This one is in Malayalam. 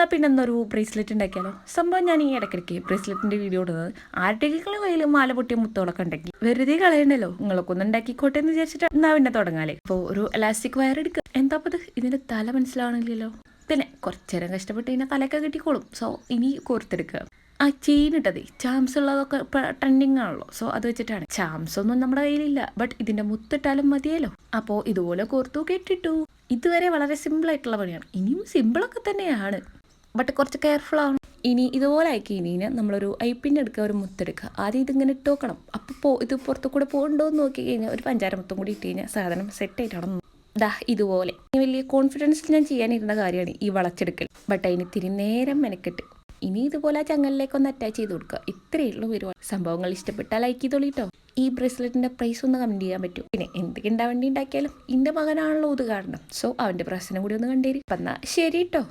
എന്നാൽ പിന്നെ എന്നൊരു ബ്രേസ്ലെറ്റ് ഉണ്ടാക്കിയാലോ? സംഭവം ഞാൻ ഈ ഇടയ്ക്കിടയ്ക്ക് ബ്രേസ്ലെറ്റിൻ്റെ വീഡിയോ ഇടുന്നത് ആരുടെയെങ്കിലും കയ്യിൽ മാല പൊട്ടിയ മുത്തോളൊക്കെ ഉണ്ടെങ്കിൽ വെറുതെ കളയണ്ടല്ലോ, നിങ്ങളൊക്കെ ഒന്ന് ഉണ്ടാക്കിക്കോട്ടെ എന്ന് വിചാരിച്ചിട്ട് എന്നാ പിന്നെ തുടങ്ങാലേ. അപ്പോൾ ഒരു എലാസ്റ്റിക് വയർ എടുക്കുക. എന്താ ഇത്, ഇതിൻ്റെ തല മനസ്സിലാവണില്ലല്ലോ. പിന്നെ കുറച്ചു നേരം കഷ്ടപ്പെട്ട് ഇതിനെ തലയൊക്കെ കിട്ടിക്കോളും. സോ ഇനി കോർത്തെടുക്കുക. ആ ചെയിൻ ഇട്ടത് ചാംസ് ഉള്ളതൊക്കെ ഇപ്പം ട്രെൻഡിങ് ആണല്ലോ. സോ അത് വെച്ചിട്ടാണ്. ചാംസ് ഒന്നും നമ്മുടെ കയ്യിലില്ല, ബട്ട് ഇതിൻ്റെ മുത്തിട്ടാലും മതിയല്ലോ. അപ്പോൾ ഇതുപോലെ കോർത്തു കെട്ടിട്ടു. ഇതുവരെ വളരെ സിമ്പിളായിട്ടുള്ള പണിയാണ്. ഇനിയും സിമ്പിളൊക്കെ തന്നെയാണ്, ബട്ട് കുറച്ച് കെയർഫുൾ ആവണം. ഇനി ഇതുപോലെ ആക്കി ഇനി നമ്മളൊരു ഐപ്പിൻ്റെ എടുക്കുക, ഒരു മുത്തെടുക്കുക. ആദ്യം ഇതിങ്ങനെ ഇട്ട് നോക്കണം. അപ്പോൾ ഇത് പുറത്തു കൂടെ പോകണ്ടോ എന്ന് നോക്കി കഴിഞ്ഞാൽ ഒരു പഞ്ചാര മുത്തും കൂടി ഇട്ട് കഴിഞ്ഞാൽ സാധനം സെറ്റായിട്ടാണ്. ദാ ഇതുപോലെ വലിയ കോൺഫിഡൻസിൽ ഞാൻ ചെയ്യാനിരുന്ന കാര്യമാണ് ഈ വളച്ചെടുക്കൽ. ബട്ട് അതിന് തിരി നേരം മെനക്കെട്ട് ഇനി ഇതുപോലെ ആ ചങ്ങലിലേക്കൊന്ന് അറ്റാച്ച് ചെയ്ത് കൊടുക്കുക. ഇത്രയേ ഉള്ളൂ പരിപാടി. സംഭവങ്ങൾ ഇഷ്ടപ്പെട്ടാൽ ലൈക്ക് ചെയ്തോളിട്ടോ. ഈ ബ്രേസ്ലെറ്റിൻ്റെ പ്രൈസ് ഒന്ന് കമൻറ്റ് ചെയ്യാൻ പറ്റും. പിന്നെ എന്തൊക്കെ ഉണ്ടാവേണ്ടി ഉണ്ടാക്കിയാലും എൻ്റെ മകനാണല്ലോ ഇത് കാരണം. സോ അവൻ്റെ പ്രശ്നം കൂടി ഒന്ന് കണ്ടേരി. അപ്പം എന്നാൽ ശരി കേട്ടോ.